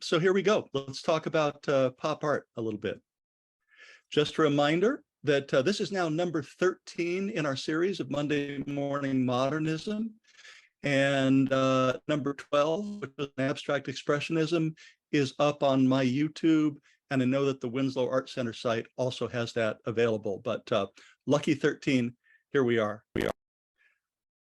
So here we go. Let's talk about pop art a little bit. Just a reminder that this is now number 13 in our series of Monday Morning Modernism. And number 12, which is Abstract Expressionism, is up on my YouTube. And I know that the Winslow Art Center site also has that available. But lucky 13, here we are.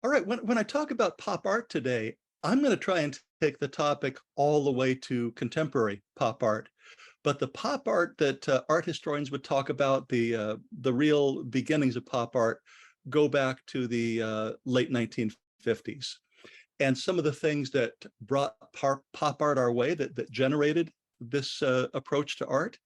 All right, when I talk about pop art today, I'm going to try and take the topic all the way to contemporary pop art. But the pop art that art historians would talk about, the real beginnings of pop art, go back to the late 1950s. And some of the things that brought pop art our way, that generated this approach to art,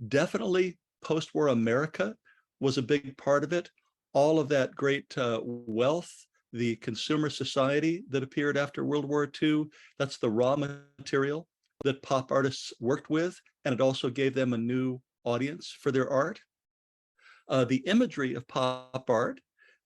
definitely post-war America was a big part of it. All of that great wealth, the consumer society that appeared after World War II, that's the raw material that pop artists worked with, and it also gave them a new audience for their art. The imagery of pop art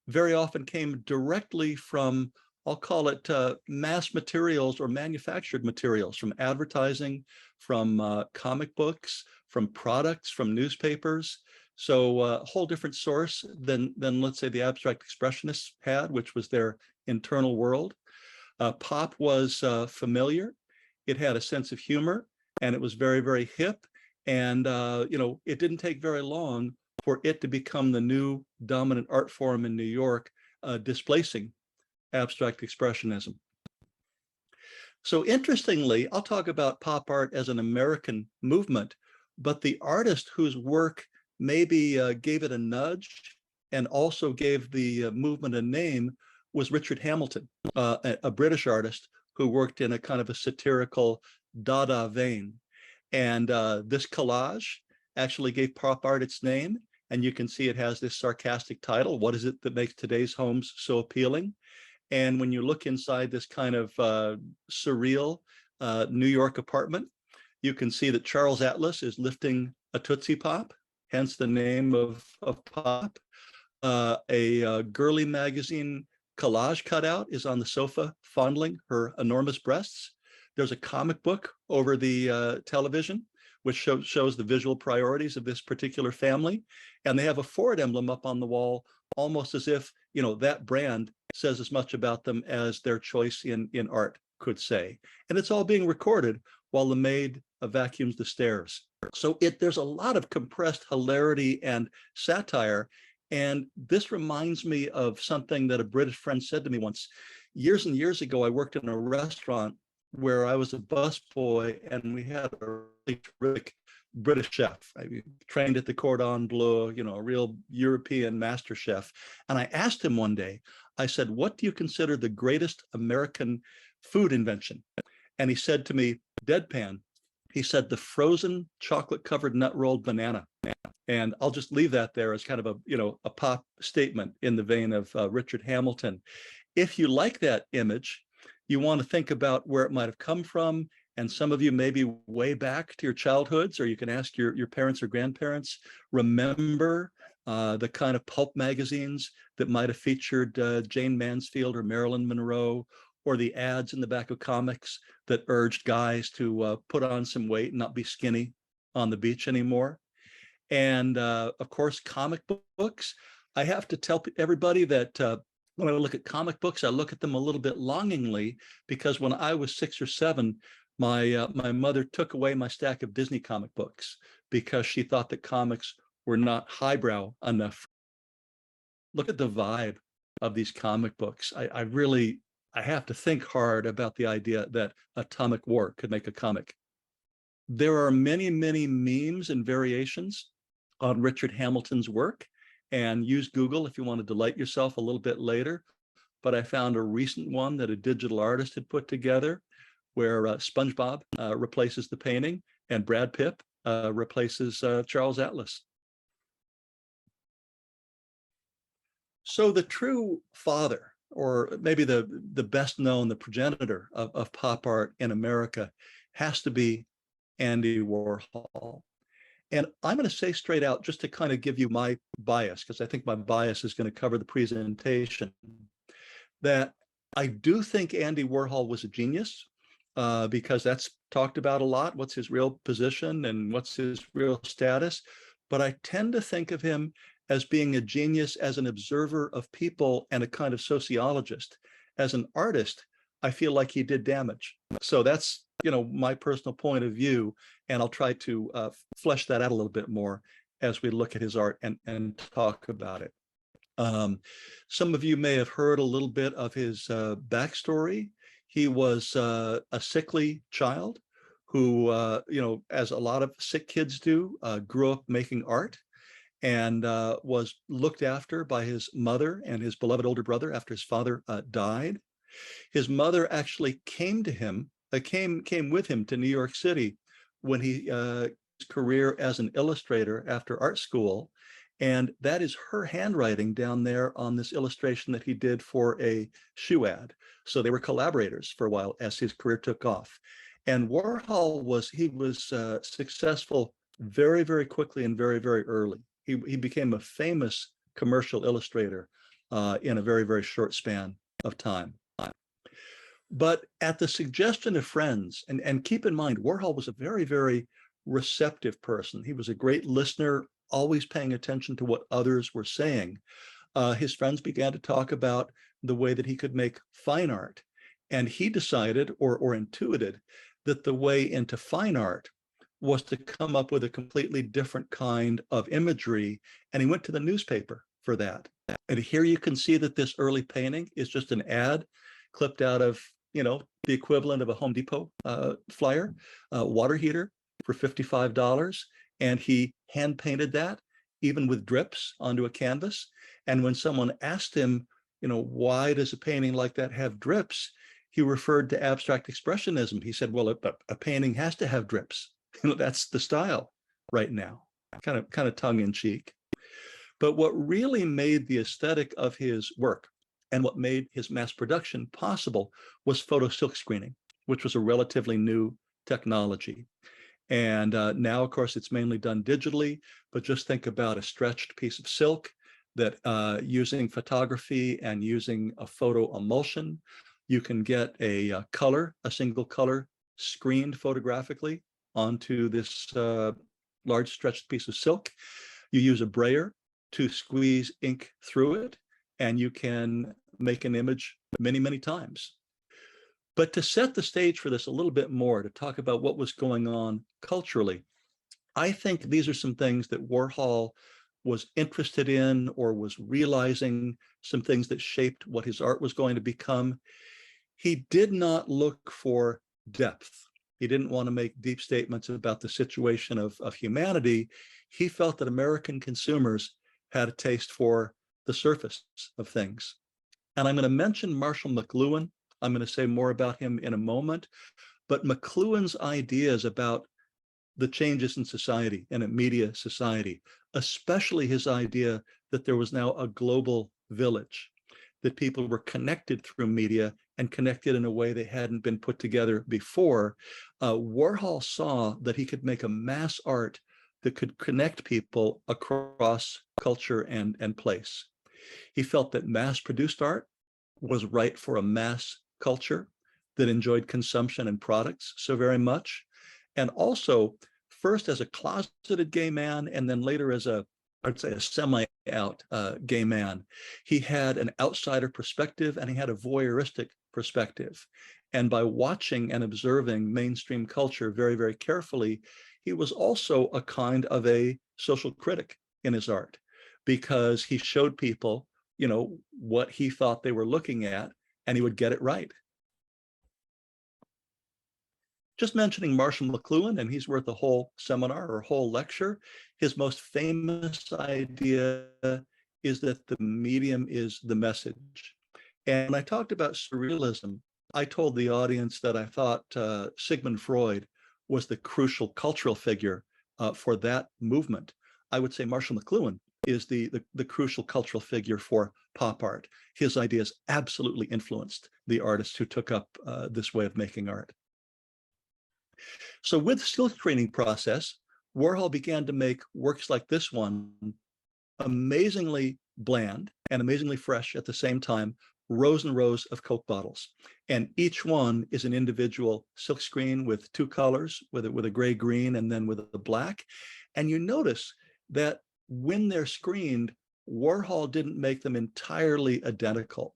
very often came directly from, I'll call it mass materials or manufactured materials, from advertising, from comic books, from products, from newspapers. So a whole different source than let's say the abstract expressionists had, which was their internal world. Pop was familiar. It had a sense of humor, and it was very, very hip. And it didn't take very long for it to become the new dominant art form in New York, displacing abstract expressionism. So interestingly, I'll talk about pop art as an American movement, but the artist whose work maybe gave it a nudge and also gave the movement a name was Richard Hamilton, a British artist who worked in a kind of a satirical Dada vein. And this collage actually gave pop art its name. And you can see it has this sarcastic title, "What is it that makes today's homes so appealing?" And when you look inside this kind of surreal New York apartment, you can see that Charles Atlas is lifting a Tootsie Pop, hence the name of pop. A girly magazine collage cutout is on the sofa fondling her enormous breasts. There's a comic book over the television, which shows the visual priorities of this particular family. And they have a Ford emblem up on the wall, almost as if, that brand says as much about them as their choice in art could say. And it's all being recorded while the maid vacuums the stairs. So there's a lot of compressed hilarity and satire. And this reminds me of something that a British friend said to me once. Years and years ago, I worked in a restaurant where I was a busboy, and we had a really terrific British chef. I trained at the Cordon Bleu, a real European master chef. And I asked him one day, I said, "What do you consider the greatest American food invention?" And he said to me, deadpan, he said, "The frozen chocolate-covered nut-rolled banana." And I'll just leave that there as kind of a pop statement in the vein of Richard Hamilton. If you like that image, you want to think about where it might have come from. And some of you maybe way back to your childhoods, or you can ask your parents or grandparents, remember the kind of pulp magazines that might have featured Jane Mansfield or Marilyn Monroe, or the ads in the back of comics that urged guys to put on some weight and not be skinny on the beach anymore. And of course, comic books. I have to tell everybody that when I look at comic books, I look at them a little bit longingly, because when I was 6 or 7, my mother took away my stack of Disney comic books because she thought that comics were not highbrow enough. Look at the vibe of these comic books. I have to think hard about the idea that Atomic War could make a comic. There are many, many memes and variations on Richard Hamilton's work, and use Google if you want to delight yourself a little bit later. But I found a recent one that a digital artist had put together where SpongeBob replaces the painting and Brad Pitt replaces Charles Atlas. So the true father, or maybe the best known, the progenitor of pop art in America, has to be Andy Warhol. And I'm going to say straight out, just to kind of give you my bias, because I think my bias is going to cover the presentation, that I do think Andy Warhol was a genius. because that's talked about a lot. What's his real position and what's his real status? But I tend to think of him as being a genius as an observer of people and a kind of sociologist. As an artist, I feel like he did damage. So that's, my personal point of view, and I'll try to flesh that out a little bit more as we look at his art and talk about it. Some of you may have heard a little bit of his backstory. He was a sickly child who, as a lot of sick kids do, grew up making art and was looked after by his mother and his beloved older brother after his father died. His mother actually came with him to New York City when his career as an illustrator after art school. And that is her handwriting down there on this illustration that he did for a shoe ad. So they were collaborators for a while as his career took off. And Warhol was successful very, very quickly and very, very early. He became a famous commercial illustrator in a very, very short span of time. But at the suggestion of friends, and keep in mind, Warhol was a very, very receptive person. He was a great listener, always paying attention to what others were saying. His friends began to talk about the way that he could make fine art. And he decided or intuited that the way into fine art was to come up with a completely different kind of imagery. And he went to the newspaper for that. And here you can see that this early painting is just an ad clipped out of, the equivalent of a Home Depot flyer, water heater for $55. And he hand painted that, even with drips, onto a canvas. And when someone asked him, why does a painting like that have drips? He referred to abstract expressionism. He said, well, a painting has to have drips. That's the style right now, kind of tongue in cheek. But what really made the aesthetic of his work and what made his mass production possible was photo silk screening, which was a relatively new technology. And now, of course, it's mainly done digitally, but just think about a stretched piece of silk that using photography and using a photo emulsion, you can get a single color screened photographically onto this large stretched piece of silk. You use a brayer to squeeze ink through it, and you can make an image many, many times. But to set the stage for this a little bit more, to talk about what was going on culturally, I think these are some things that Warhol was interested in or was realizing, some things that shaped what his art was going to become. He did not look for depth. He didn't want to make deep statements about the situation of humanity. He felt that American consumers had a taste for the surface of things. And I'm going to mention Marshall McLuhan. I'm going to say more about him in a moment. But McLuhan's ideas about the changes in society and in media society, especially his idea that there was now a global village, that people were connected through media and connected in a way they hadn't been put together before. Warhol saw that he could make a mass art that could connect people across culture and place. He felt that mass-produced art was right for a mass culture that enjoyed consumption and products so very much. And also, first as a closeted gay man, and then later as I'd say a semi-out gay man, he had an outsider perspective and he had a voyeuristic perspective. And by watching and observing mainstream culture very, very carefully, he was also a kind of a social critic in his art, because he showed people, what he thought they were looking at, and he would get it right. Just mentioning Marshall McLuhan, and he's worth a whole seminar or a whole lecture. His most famous idea is that the medium is the message. And when I talked about surrealism, I told the audience that I thought Sigmund Freud was the crucial cultural figure for that movement. I would say Marshall McLuhan is the crucial cultural figure for pop art. His ideas absolutely influenced the artists who took up this way of making art. So with the silk screening process, Warhol began to make works like this one amazingly bland and amazingly fresh at the same time, rows and rows of Coke bottles. And each one is an individual silk screen with two colors, with a gray green and then with a black. And you notice that when they're screened, Warhol didn't make them entirely identical.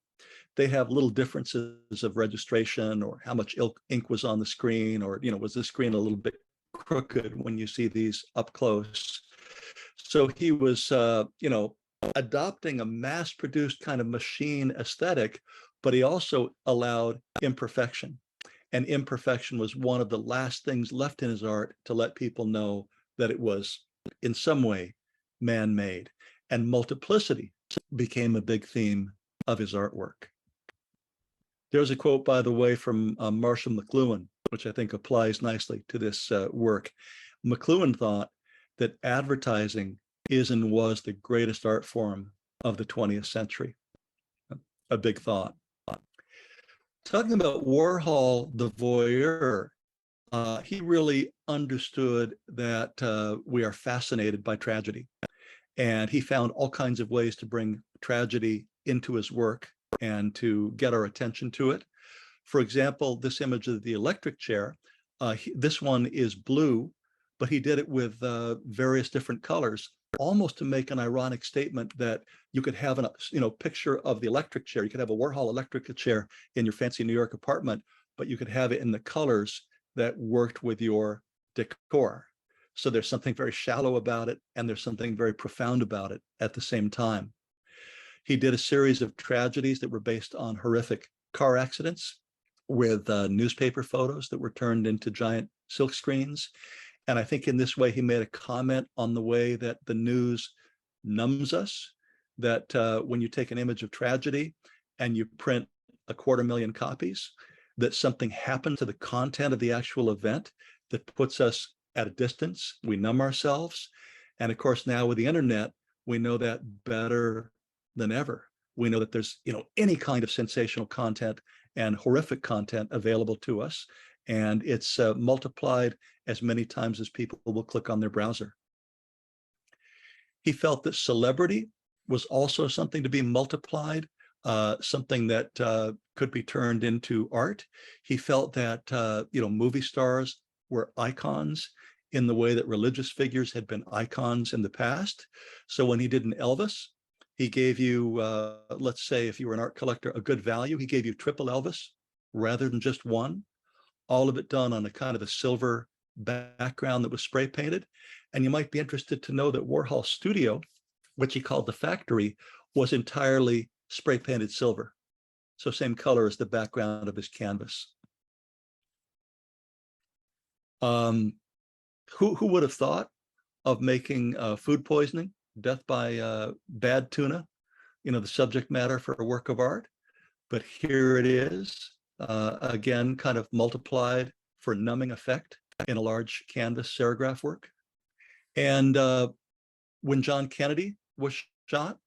They have little differences of registration, or how much ink was on the screen, or, was the screen a little bit crooked when you see these up close. So he was, adopting a mass-produced kind of machine aesthetic, but he also allowed imperfection. And imperfection was one of the last things left in his art to let people know that it was in some way man-made. And multiplicity became a big theme of his artwork. There's a quote, by the way, from Marshall McLuhan, which I think applies nicely to this work. McLuhan thought that advertising is and was the greatest art form of the 20th century. A big thought. Talking about Warhol, the voyeur, he really understood that we are fascinated by tragedy. And he found all kinds of ways to bring tragedy into his work and to get our attention to it. For example, this image of the electric chair, this one is blue, but he did it with various different colors, almost to make an ironic statement that you could have a picture of the electric chair. You could have a Warhol electric chair in your fancy New York apartment, but you could have it in the colors that worked with your decor. So there's something very shallow about it, and there's something very profound about it at the same time. He did a series of tragedies that were based on horrific car accidents with newspaper photos that were turned into giant silk screens. And I think in this way, he made a comment on the way that the news numbs us, that when you take an image of tragedy and you print 250,000 copies, that something happened to the content of the actual event that puts us at a distance. We numb ourselves. And of course, now with the internet, we know that better than ever. We know that there's, any kind of sensational content and horrific content available to us. And it's multiplied as many times as people will click on their browser. He felt that celebrity was also something to be multiplied, something that could be turned into art. He felt that, movie stars were icons in the way that religious figures had been icons in the past. So when he did an Elvis, he gave you, let's say, if you were an art collector, a good value. He gave you triple Elvis rather than just one. All of it done on a kind of a silver background that was spray painted. And you might be interested to know that Warhol's studio, which he called the factory, was entirely spray painted silver. So same color as the background of his canvas. Who would have thought of making food poisoning, death by bad tuna, the subject matter for a work of art? But here it is. Again, kind of multiplied for numbing effect in a large canvas serigraph work. And when John Kennedy was shot,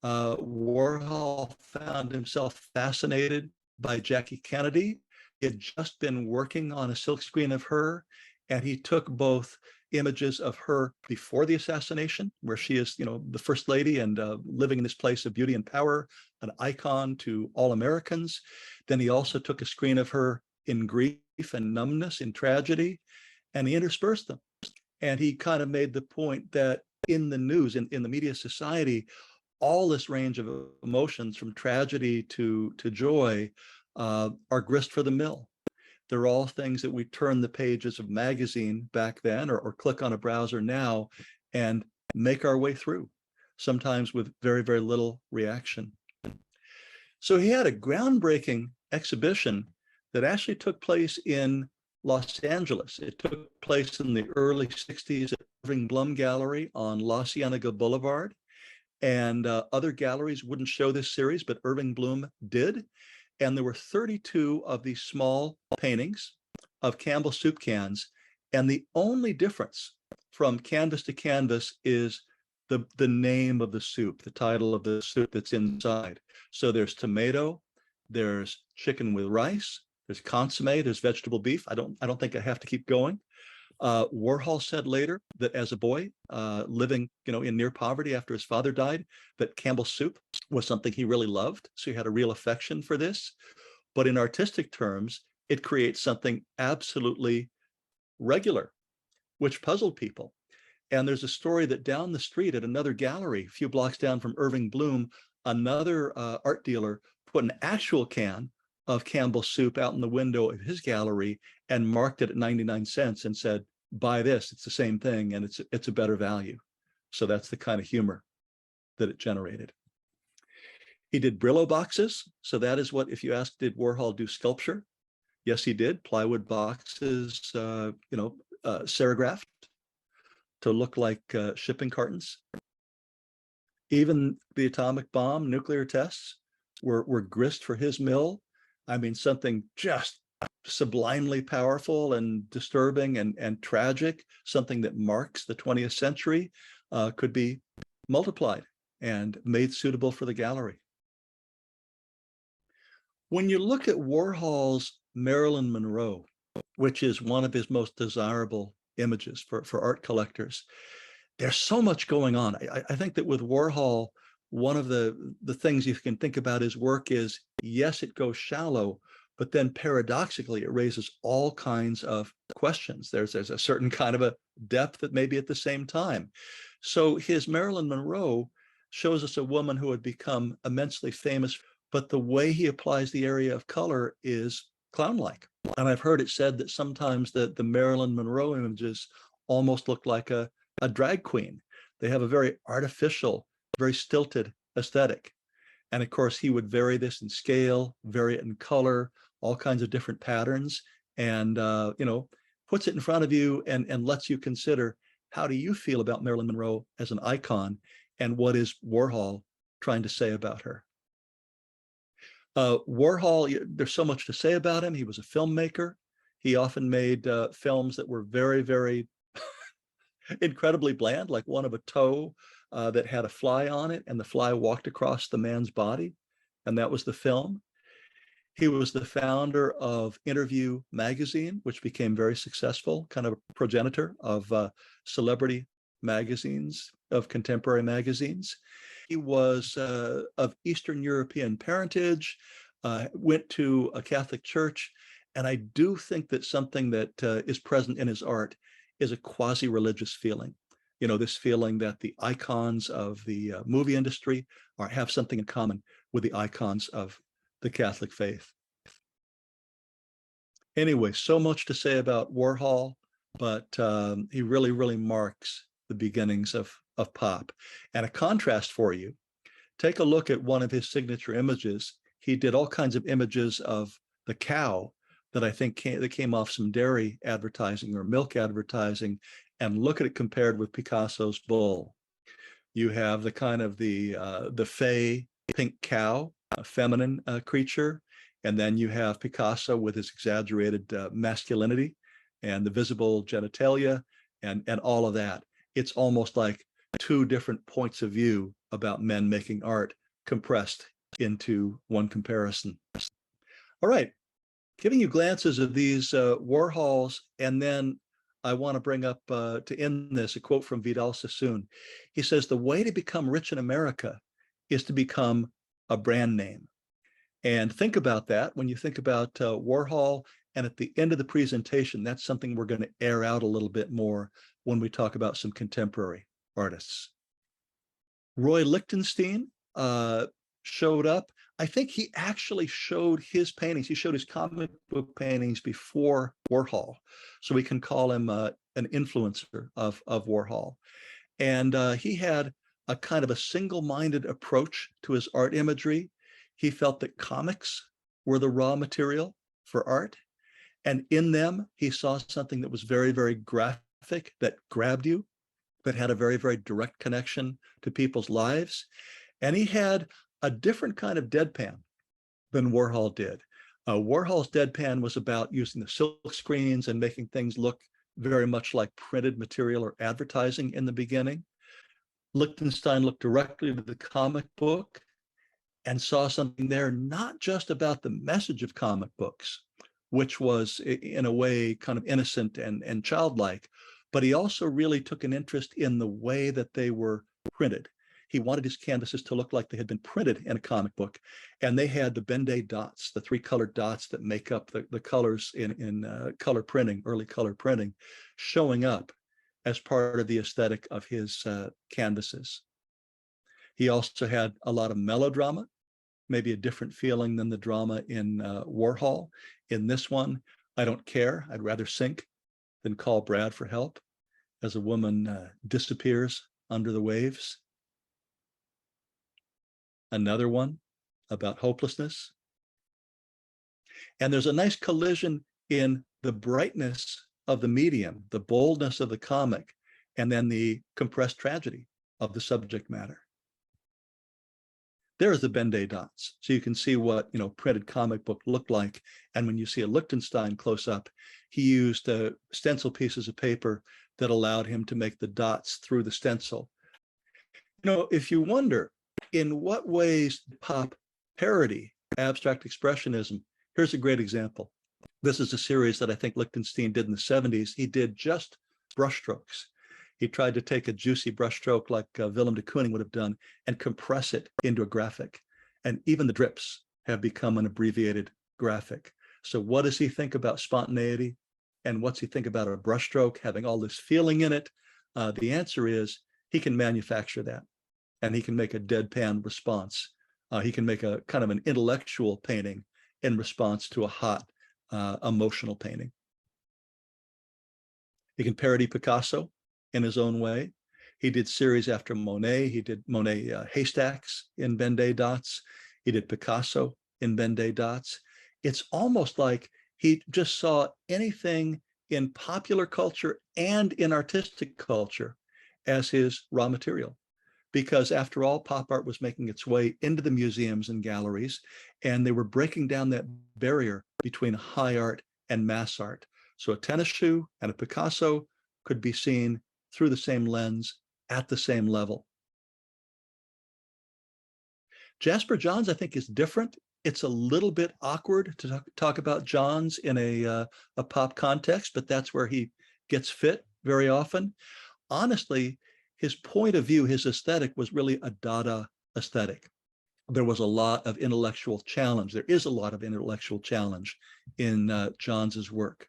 Warhol found himself fascinated by Jackie Kennedy. He had just been working on a silkscreen of her, and he took both images of her before the assassination, where she is, the first lady and living in this place of beauty and power, an icon to all Americans. Then he also took a screen of her in grief and numbness, in tragedy, and he interspersed them. And he kind of made the point that in the news, in the media society, all this range of emotions from tragedy to joy are grist for the mill. They're all things that we turn the pages of magazine back then or click on a browser now and make our way through, sometimes with very, very little reaction. So he had a groundbreaking exhibition that actually took place in Los Angeles. It took place in the early 60s at Irving Blum Gallery on La Cienega Boulevard. And other galleries wouldn't show this series, but Irving Blum did. And there were 32 of these small paintings of Campbell soup cans. And the only difference from canvas to canvas is the name of the soup, the title of the soup that's inside. So there's tomato, there's chicken with rice, there's consomme, there's vegetable beef. I don't think I have to keep going. Warhol said later that as a boy, living, in near poverty after his father died, that Campbell soup was something he really loved. So he had a real affection for this. But in artistic terms, it creates something absolutely regular, which puzzled people. And there's a story that down the street at another gallery, a few blocks down from Irving Bloom, another art dealer put an actual can of Campbell soup out in the window of his gallery and marked it at 99 cents and said, buy this, it's the same thing and it's a better value. So that's the kind of humor that it generated. He did Brillo boxes. So that is what, if you ask, did Warhol do sculpture? Yes, he did. Plywood boxes, serigraphed to look like shipping cartons. Even the atomic bomb nuclear tests were grist for his mill. I mean, something just sublimely powerful and disturbing and tragic, something that marks the 20th century, could be multiplied and made suitable for the gallery. When you look at Warhol's Marilyn Monroe, which is one of his most desirable images for art collectors, there's so much going on. I think that with Warhol, one of the things you can think about his work is, yes, it goes shallow, but then paradoxically, it raises all kinds of questions. There's a certain kind of a depth at maybe at the same time. So his Marilyn Monroe shows us a woman who had become immensely famous, but the way he applies the area of color is clown-like. And I've heard it said that sometimes the Marilyn Monroe images almost look like a drag queen. They have a very artificial, very stilted aesthetic. And of course, he would vary this in scale, vary it in color, all kinds of different patterns, and puts it in front of you and lets you consider, how do you feel about Marilyn Monroe as an icon, and what is Warhol trying to say about her? Warhol, there's so much to say about him. He was a filmmaker. He often made films that were very, very incredibly bland, like one of a toe that had a fly on it, and the fly walked across the man's body, and that was the film. He was the founder of Interview magazine, which became very successful, kind of a progenitor of celebrity magazines, of contemporary magazines. He was of Eastern European parentage, went to a Catholic church, and I do think that something that is present in his art is a quasi-religious feeling. This feeling that the icons of the movie industry have something in common with the icons of the Catholic faith. Anyway, so much to say about Warhol, but he really, really marks the beginnings of pop. And a contrast for you, take a look at one of his signature images. He did all kinds of images of the cow that I think came off some dairy advertising or milk advertising, and look at it compared with Picasso's bull. You have the kind of the fey pink cow, a feminine creature, and then you have Picasso with his exaggerated masculinity and the visible genitalia and all of that. It's almost like two different points of view about men making art compressed into one comparison. All right, giving you glances of these Warhols, and then I want to bring up, to end this, a quote from Vidal Sassoon. He says, the way to become rich in America is to become a brand name. And think about that when you think about Warhol. And at the end of the presentation, that's something we're going to air out a little bit more when we talk about some contemporary artists. Roy Lichtenstein showed up. I think he actually showed his paintings. He showed his comic book paintings before Warhol. So we can call him an influencer of Warhol. And he had a kind of a single-minded approach to his art imagery. He felt that comics were the raw material for art. And in them, he saw something that was very, very graphic, that grabbed you, that had a very, very direct connection to people's lives. And he had a different kind of deadpan than Warhol did. Warhol's deadpan was about using the silk screens and making things look very much like printed material or advertising in the beginning. Lichtenstein looked directly to the comic book and saw something there, not just about the message of comic books, which was in a way kind of innocent and childlike, but he also really took an interest in the way that they were printed. He wanted his canvases to look like they had been printed in a comic book, and they had the Ben-Day dots, the 3 colored dots that make up the colors in color printing, early color printing, showing up as part of the aesthetic of his canvases. He also had a lot of melodrama, maybe a different feeling than the drama in Warhol. In this one, I don't care, I'd rather sink than call Brad for help, as a woman disappears under the waves. Another one about hopelessness. And there's a nice collision in the brightness of the medium, the boldness of the comic, and then the compressed tragedy of the subject matter. There's the Ben-Day dots. So you can see what, you know, printed comic book looked like. And when you see a Lichtenstein close up, he used stencil pieces of paper that allowed him to make the dots through the stencil. You know, if you wonder, in what ways pop parody abstract expressionism? Here's a great example. This is a series that I think Lichtenstein did in the 70s. He did just brushstrokes. He tried to take a juicy brushstroke like Willem de Kooning would have done and compress it into a graphic. And even the drips have become an abbreviated graphic. So what does he think about spontaneity? And what's he think about a brushstroke having all this feeling in it? The answer is he can manufacture that. And he can make a deadpan response. He can make a kind of an intellectual painting in response to a hot, emotional painting. He can parody Picasso in his own way. He did series after Monet. He did Monet haystacks in Ben-Day dots. He did Picasso in Ben-Day dots. It's almost like he just saw anything in popular culture and in artistic culture as his raw material. Because after all, pop art was making its way into the museums and galleries, and they were breaking down that barrier between high art and mass art. So a tennis shoe and a Picasso could be seen through the same lens at the same level. Jasper Johns, I think, is different. It's a little bit awkward to talk about Johns in a pop context, but that's where he gets fit very often. Honestly, his point of view, his aesthetic was really a Dada aesthetic. There was a lot of intellectual challenge. There is a lot of intellectual challenge in Johns's work.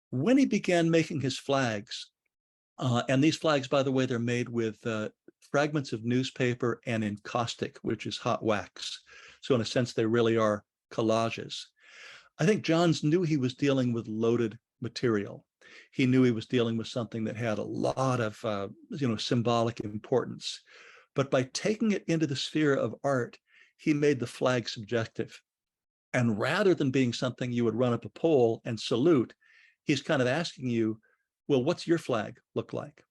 When he began making his flags, and these flags, by the way, they're made with fragments of newspaper and encaustic, which is hot wax. So in a sense, they really are collages. I think Johns knew he was dealing with loaded material. He knew he was dealing with something that had a lot of symbolic importance. But by taking it into the sphere of art, he made the flag subjective. And rather than being something you would run up a pole and salute, he's kind of asking you, well, what's your flag look like?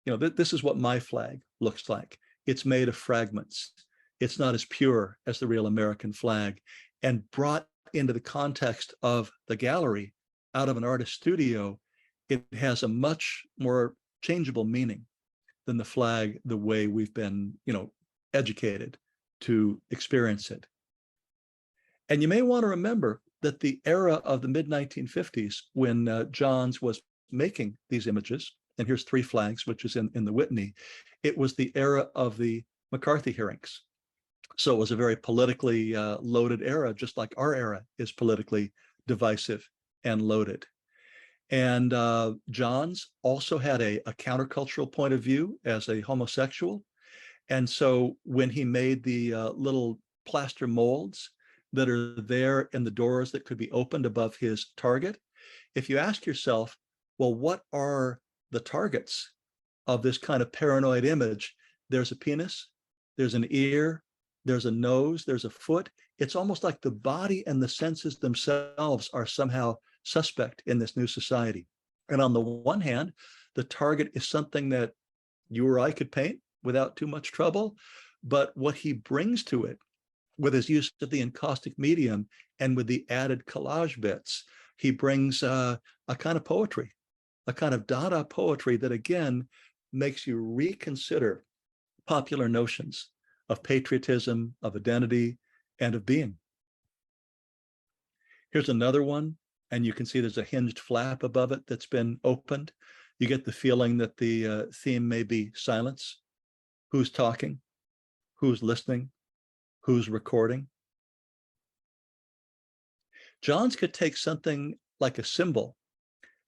You know, this is what my flag looks like. It's made of fragments. It's not as pure as the real American flag. And brought into the context of the gallery out of an artist's studio, it has a much more changeable meaning than the flag the way we've been, educated to experience it. And you may want to remember that the era of the mid-1950s, when Johns was making these images, and here's 3 flags, which is in the Whitney, it was the era of the McCarthy hearings. So it was a very politically loaded era, just like our era is politically divisive and loaded. And Johns also had a countercultural point of view as a homosexual. And so when he made the little plaster molds that are there in the doors that could be opened above his target, if you ask yourself, well, what are the targets of this kind of paranoid image? There's a penis, there's an ear, there's a nose, there's a foot. It's almost like the body and the senses themselves are somehow suspect in this new society. And on the one hand, the target is something that you or I could paint without too much trouble. But what he brings to it, with his use of the encaustic medium and with the added collage bits, he brings a kind of poetry, a kind of Dada poetry that, again, makes you reconsider popular notions of patriotism, of identity, and of being. Here's another one, and you can see there's a hinged flap above it that's been opened. You get the feeling that the theme may be silence. Who's talking? Who's listening? Who's recording? Johns could take something like a symbol,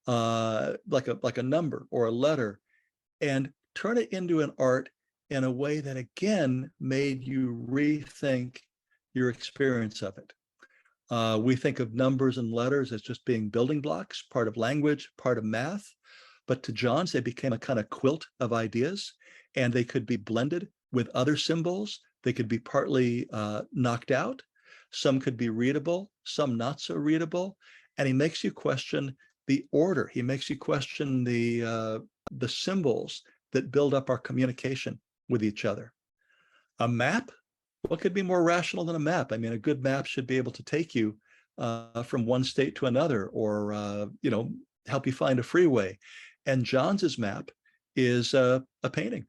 like a number or a letter, and turn it into an art in a way that again made you rethink your experience of it. We think of numbers and letters as just being building blocks, part of language, part of math. But to Johns, they became a kind of quilt of ideas, and they could be blended with other symbols. They could be partly knocked out. Some could be readable, some not so readable. And he makes you question the order. He makes you question the symbols that build up our communication with each other. A map, what could be more rational than a map? I mean, a good map should be able to take you from one state to another, or help you find a freeway. And Johns's map is a painting,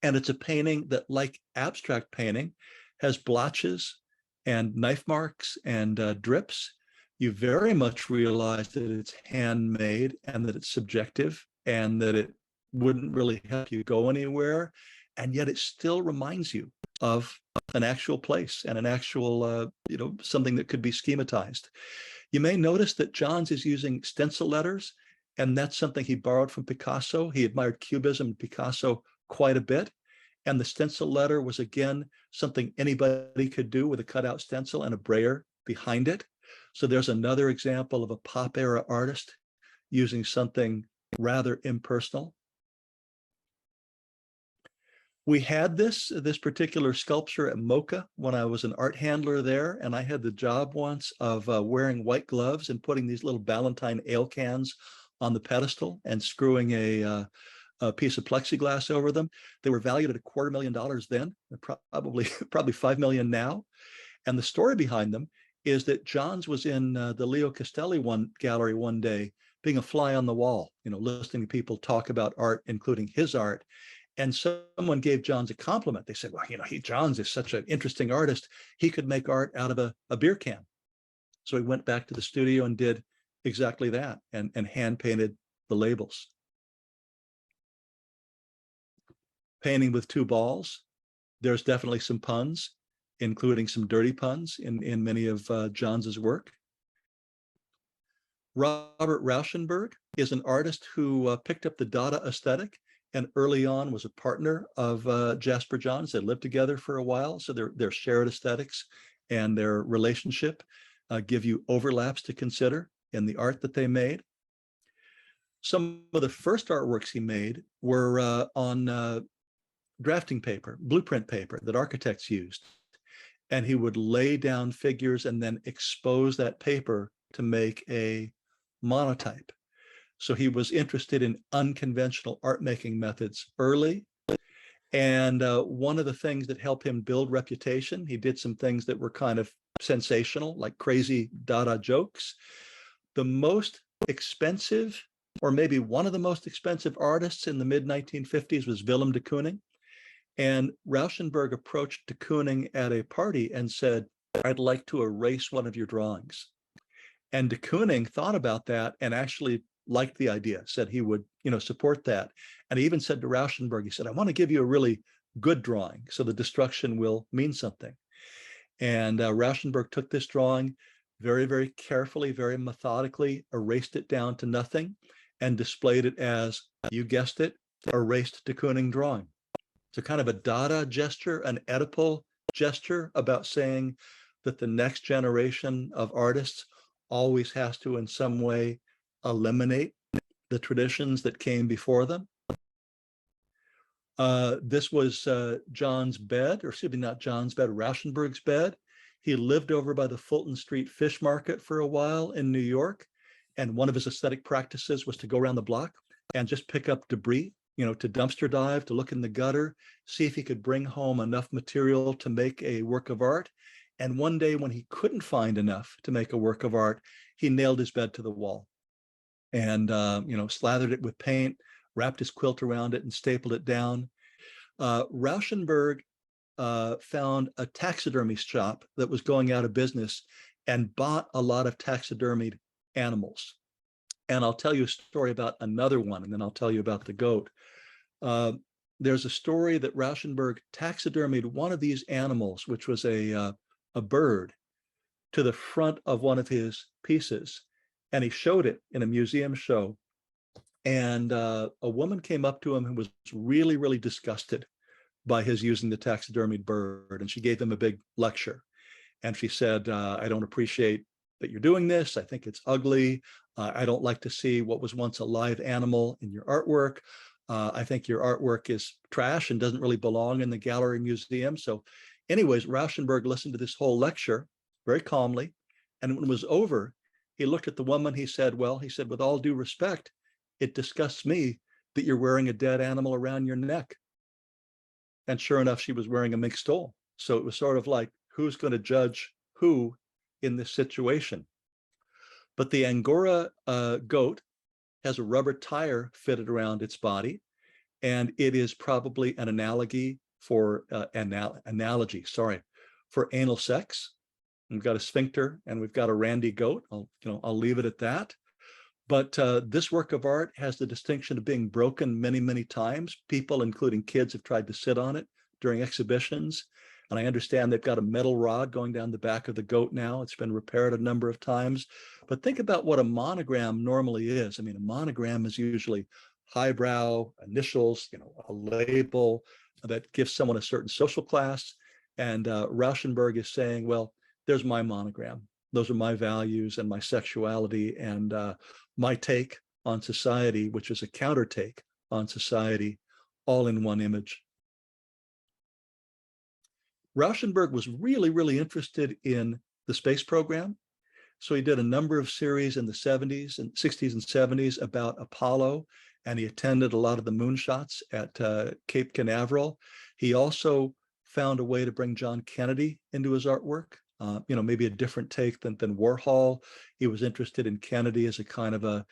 and it's a painting that, like abstract painting, has blotches and knife marks and drips. You very much realize that it's handmade and that it's subjective and that it wouldn't really help you go anywhere, and yet it still reminds you of an actual place and an actual, something that could be schematized. You may notice that Johns is using stencil letters, and that's something he borrowed from Picasso. He admired Cubism and Picasso quite a bit. And the stencil letter was, again, something anybody could do with a cutout stencil and a brayer behind it. So there's another example of a pop era artist using something rather impersonal. We had this particular sculpture at MoCA when I was an art handler there, and I had the job once of wearing white gloves and putting these little Ballantine ale cans on the pedestal and screwing a piece of plexiglass over them. They were valued at $250,000 then, probably $5 million now. And the story behind them is that Johns was in the Leo Castelli gallery one day, being a fly on the wall, listening to people talk about art, including his art. And someone gave Johns a compliment. They said, well, Johns is such an interesting artist. He could make art out of a beer can. So he went back to the studio and did exactly that, and hand painted the labels. Painting with two balls. There's definitely some puns, including some dirty puns in many of Johns's work. Robert Rauschenberg is an artist who picked up the Dada aesthetic, and early on was a partner of Jasper Johns. They lived together for a while, so their shared aesthetics and their relationship give you overlaps to consider in the art that they made. Some of the first artworks he made were on drafting paper, blueprint paper that architects used. And he would lay down figures and then expose that paper to make a monotype. So he was interested in unconventional art making methods early. And one of the things that helped him build reputation, he did some things that were kind of sensational, like crazy Dada jokes. The most expensive, or maybe one of the most expensive artists in the mid-1950s was Willem de Kooning. And Rauschenberg approached de Kooning at a party and said, I'd like to erase one of your drawings. And de Kooning thought about that and actually liked the idea, said he would, support that. And he even said to Rauschenberg, he said, I want to give you a really good drawing, so the destruction will mean something. And Rauschenberg took this drawing very, very carefully, very methodically, erased it down to nothing, and displayed it as, you guessed it, erased de Kooning drawing. So kind of a Dada gesture, an Oedipal gesture about saying that the next generation of artists always has to in some way eliminate the traditions that came before them. This was John's bed, or excuse me, not John's bed, Rauschenberg's bed. He lived over by the Fulton Street Fish Market for a while in New York. And one of his aesthetic practices was to go around the block and just pick up debris, to dumpster dive, to look in the gutter, see if he could bring home enough material to make a work of art. And one day when he couldn't find enough to make a work of art, he nailed his bed to the wall and, slathered it with paint, wrapped his quilt around it and stapled it down. Rauschenberg found a taxidermy shop that was going out of business and bought a lot of taxidermied animals. And I'll tell you a story about another one, and then I'll tell you about the goat. Uh, there's a story that Rauschenberg taxidermied one of these animals, which was a bird, to the front of one of his pieces, and he showed it in a museum show. And a woman came up to him and was really, really disgusted by his using the taxidermied bird, and she gave him a big lecture. And she said, I don't appreciate that you're doing this. I think it's ugly. I don't like to see what was once a live animal in your artwork. I think your artwork is trash and doesn't really belong in the gallery museum. So anyways, Rauschenberg listened to this whole lecture very calmly. And when it was over, he looked at the woman. He said, with all due respect, it disgusts me that you're wearing a dead animal around your neck. And sure enough, she was wearing a mink stole. So it was sort of like, who's going to judge who in this situation? But the Angora goat has a rubber tire fitted around its body, and it is probably an analogy for for anal sex. We've got a sphincter and we've got a randy goat. I'll leave it at that. But this work of art has the distinction of being broken many, many times. People, including kids, have tried to sit on it during exhibitions. And I understand they've got a metal rod going down the back of the goat now. It's been repaired a number of times. But think about what a monogram normally is. I mean, a monogram is usually highbrow initials, a label that gives someone a certain social class. And Rauschenberg is saying, well, there's my monogram. Those are my values and my sexuality and my take on society, which is a counter take on society, all in one image. Rauschenberg was really, really interested in the space program. So he did a number of series in the 70s and 60s and 70s about Apollo, and he attended a lot of the moonshots at Cape Canaveral. He also found a way to bring John Kennedy into his artwork, maybe a different take than Warhol. He was interested in Kennedy as a kind of a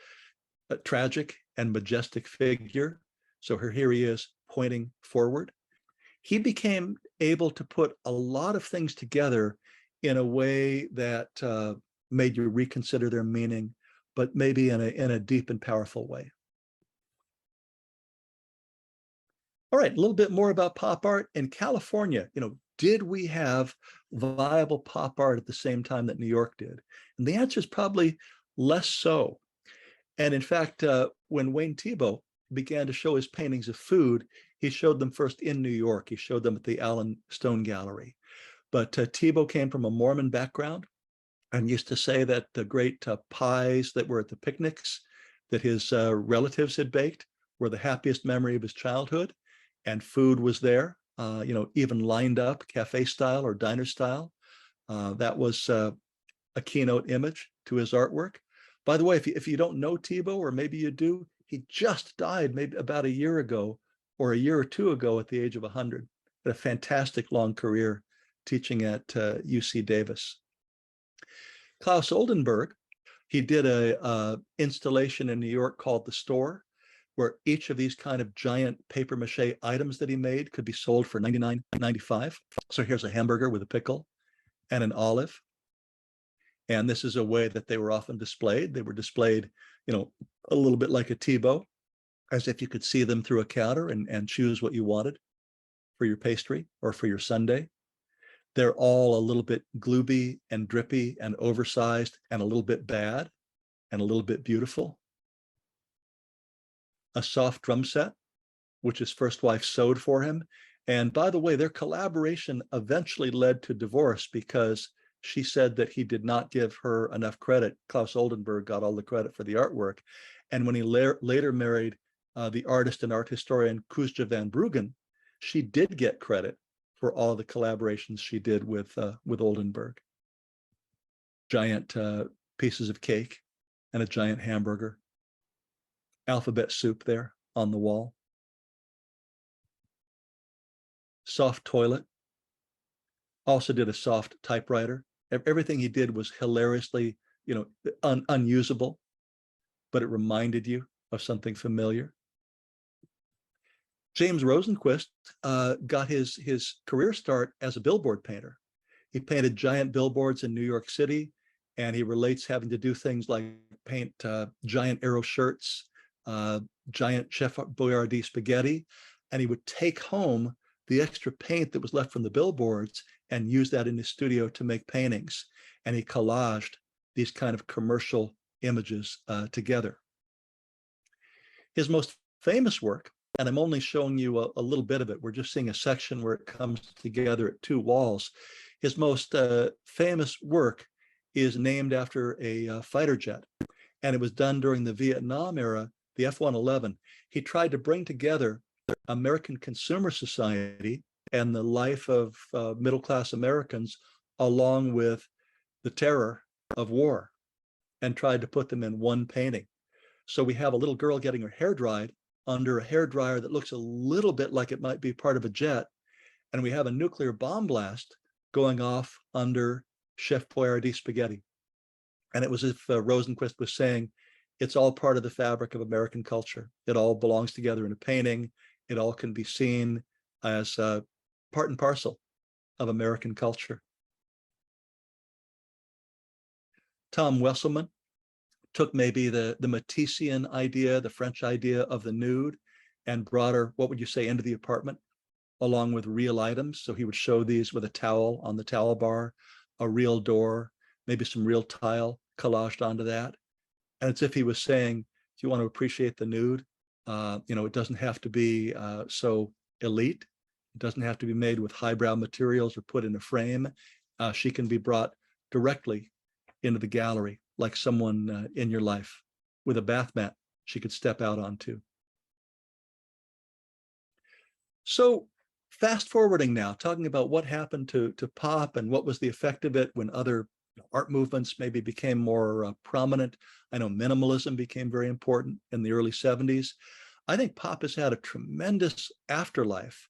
tragic and majestic figure. So here he is pointing forward. He became able to put a lot of things together in a way that made you reconsider their meaning, but maybe in a deep and powerful way. All right, a little bit more about pop art in California. Did we have viable pop art at the same time that New York did? And the answer is probably less so. And in fact, when Wayne Thiebaud began to show his paintings of food, he showed them first in New York. He showed them at the Allen Stone Gallery. But Thiebaud came from a Mormon background and used to say that the great pies that were at the picnics that his relatives had baked were the happiest memory of his childhood. And food was there, even lined up cafe style or diner style. That was a keynote image to his artwork. By the way, if you don't know Thiebaud, or maybe you do, he just died maybe about a year ago or a year or two ago at the age of 100. Had a fantastic long career teaching at UC Davis. Claes Oldenburg, he did a installation in New York called The Store, where each of these kind of giant paper mache items that he made could be sold for $99.95. So here's a hamburger with a pickle and an olive. And this is a way that they were often displayed. They were displayed, a little bit like a Thiebaud, as if you could see them through a counter and choose what you wanted for your pastry or for your sundae. They're all a little bit glooby and drippy and oversized and a little bit bad and a little bit beautiful. A soft drum set, which his first wife sewed for him. And by the way, their collaboration eventually led to divorce because she said that he did not give her enough credit. Claes Oldenburg got all the credit for the artwork. And when he later married the artist and art historian Koosje van Bruggen, she did get credit for all the collaborations she did with Oldenburg. Giant pieces of cake and a giant hamburger. Alphabet soup there on the wall. Soft toilet. Also did a soft typewriter. Everything he did was hilariously, unusable, but it reminded you of something familiar. James Rosenquist got his career start as a billboard painter. He painted giant billboards in New York City. And he relates having to do things like paint giant arrow shirts, giant Chef Boyardee spaghetti, and he would take home the extra paint that was left from the billboards and use that in his studio to make paintings. And he collaged these kind of commercial images together. His most famous work, and I'm only showing you a little bit of it, we're just seeing a section where it comes together at two walls. His most famous work is named after a fighter jet, and it was done during the Vietnam era, the F-111. He tried to bring together American consumer society and the life of middle-class Americans along with the terror of war, and tried to put them in one painting. So we have a little girl getting her hair dried under a hairdryer that looks a little bit like it might be part of a jet, and we have a nuclear bomb blast going off under Chef Boyardee spaghetti. And it was as if Rosenquist was saying, it's all part of the fabric of American culture. It all belongs together in a painting. It all can be seen as part and parcel of American culture. Tom Wesselmann took maybe the Matissean idea, the French idea of the nude, and brought her, what would you say, into the apartment, along with real items. So he would show these with a towel on the towel bar, a real door, maybe some real tile collaged onto that. And it's if he was saying, if you want to appreciate the nude, it doesn't have to be so elite. It doesn't have to be made with highbrow materials or put in a frame. She can be brought directly into the gallery, like someone in your life with a bath mat she could step out onto. So fast forwarding now, talking about what happened to pop and what was the effect of it when other art movements maybe became more prominent. I know minimalism became very important in the early 70s. I think pop has had a tremendous afterlife,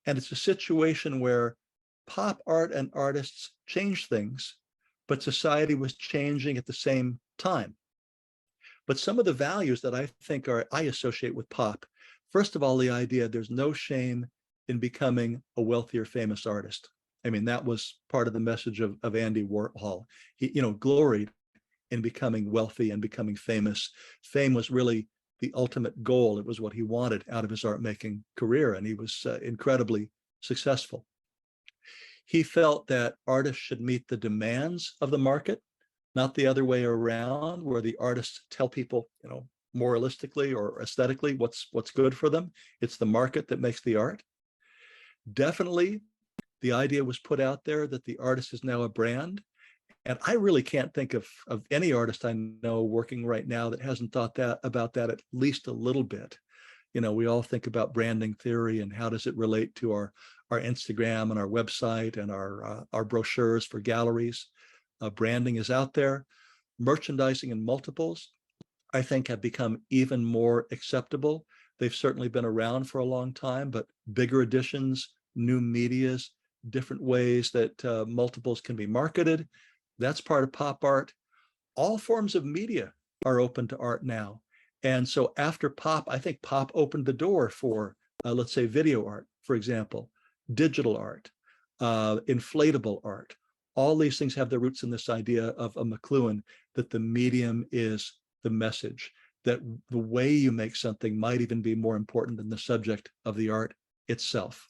and it's a situation where pop art and artists changed things, but society was changing at the same time. But some of the values that I think I associate with pop, first of all, the idea there's no shame in becoming a wealthy or famous artist. I mean, that was part of the message of Andy Warhol. He, gloried in becoming wealthy and becoming famous. Fame was really the ultimate goal. It was what he wanted out of his art making career, and he was incredibly successful. He felt that artists should meet the demands of the market, not the other way around, where the artists tell people, moralistically or aesthetically what's good for them. It's the market that makes the art. Definitely, the idea was put out there that the artist is now a brand. And I really can't think of any artist I know working right now that hasn't thought about that at least a little bit. We all think about branding theory and how does it relate to our Instagram and our website and our brochures for galleries. Branding is out there. Merchandising in multiples, I think, have become even more acceptable. They've certainly been around for a long time, but bigger editions, new medias, different ways that multiples can be marketed, that's part of pop art. All forms of media are open to art now. And so after pop, I think pop opened the door for, let's say, video art, for example, digital art, inflatable art. All these things have their roots in this idea of a McLuhan, that the medium is the message, that the way you make something might even be more important than the subject of the art itself.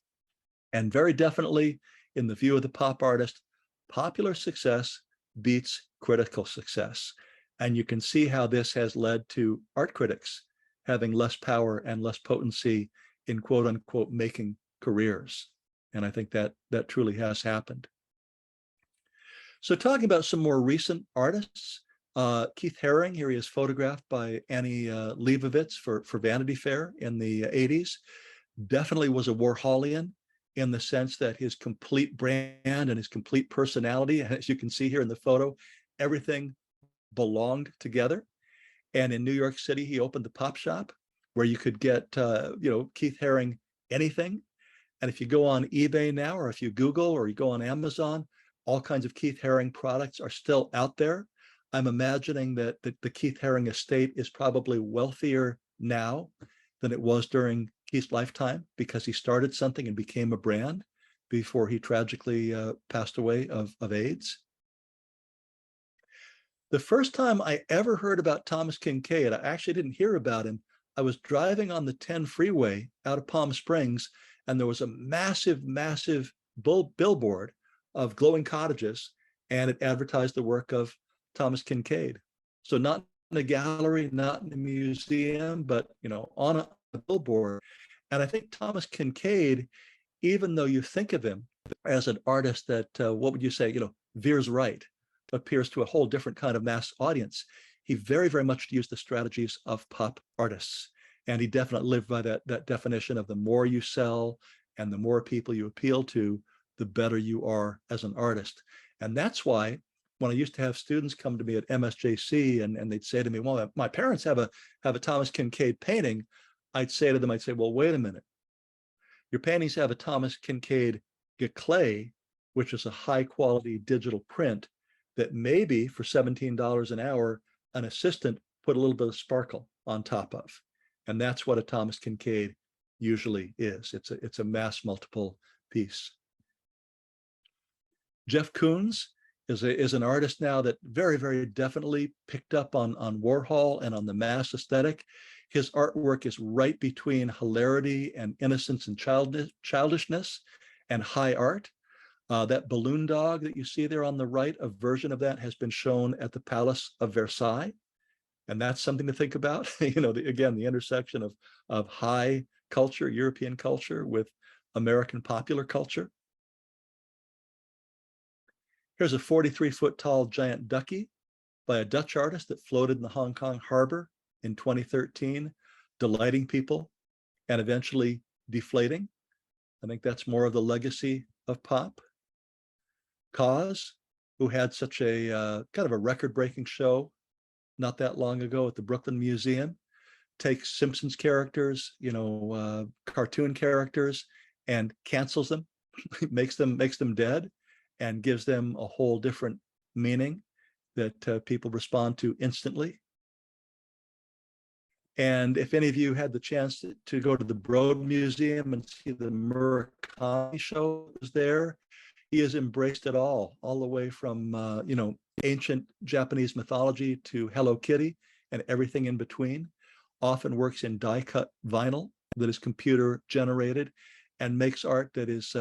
And very definitely, in the view of the pop artist, popular success beats critical success. And you can see how this has led to art critics having less power and less potency in quote unquote making careers. And I think that truly has happened. So talking about some more recent artists, Keith Haring, here he is photographed by Annie Leibovitz for Vanity Fair in the 80s, definitely was a Warholian in the sense that his complete brand and his complete personality, as you can see here in the photo, everything belonged together. And in New York City, he opened the pop shop where you could get, Keith Haring anything. And if you go on eBay now, or if you Google or you go on Amazon, all kinds of Keith Haring products are still out there. I'm imagining that the Keith Haring estate is probably wealthier now than it was during Keith's lifetime, because he started something and became a brand before he tragically passed away of AIDS. The first time I ever heard about Thomas Kinkade, I actually didn't hear about him. I was driving on the 10 freeway out of Palm Springs, and there was a massive, massive billboard of glowing cottages, and it advertised the work of Thomas Kinkade. So not in a gallery, not in a museum, but on a billboard. And I think Thomas Kinkade, even though you think of him as an artist that, what would you say, veers right, appears to a whole different kind of mass audience, he very, very much used the strategies of pop artists. And he definitely lived by that definition of the more you sell and the more people you appeal to, the better you are as an artist. And that's why when I used to have students come to me at MSJC and they'd say to me, well, my parents have a Thomas Kinkade painting, I'd say to them, well, wait a minute. Your paintings have a Thomas Kinkade Claes, which is a high quality digital print that maybe for $17 an hour, an assistant put a little bit of sparkle on top of. And that's what a Thomas Kinkade usually is. It's a mass multiple piece. Jeff Koons is an artist now that very, very definitely picked up on Warhol and on the mass aesthetic. His artwork is right between hilarity and innocence and childishness and high art. That balloon dog that you see there on the right, a version of that has been shown at the Palace of Versailles. And that's something to think about. Again, the intersection of high culture, European culture, with American popular culture. Here's a 43-foot tall giant ducky by a Dutch artist that floated in the Hong Kong harbor in 2013, delighting people and eventually deflating. I think that's more of the legacy of pop. Claes, who had such a kind of a record-breaking show not that long ago at the Brooklyn Museum, takes Simpsons characters, cartoon characters, and cancels them, makes them dead, and gives them a whole different meaning that people respond to instantly. And if any of you had the chance to go to the Broad Museum and see the Murakami show that was there, he has embraced it all the way from, ancient Japanese mythology to Hello Kitty and everything in between. Often works in die-cut vinyl that is computer generated and makes art that is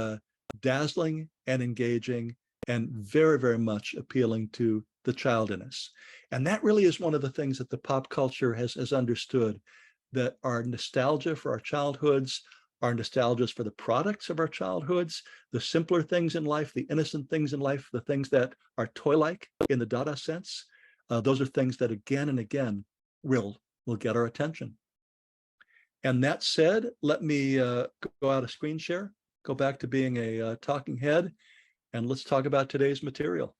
dazzling and engaging and very, very much appealing to the child in us. And that really is one of the things that the pop culture has understood, that our nostalgia for our childhoods, our nostalgias for the products of our childhoods, the simpler things in life, the innocent things in life, the things that are toy-like in the Dada sense, those are things that again and again will get our attention. And that said, let me go out of screen share, go back to being a talking head, and let's talk about today's material.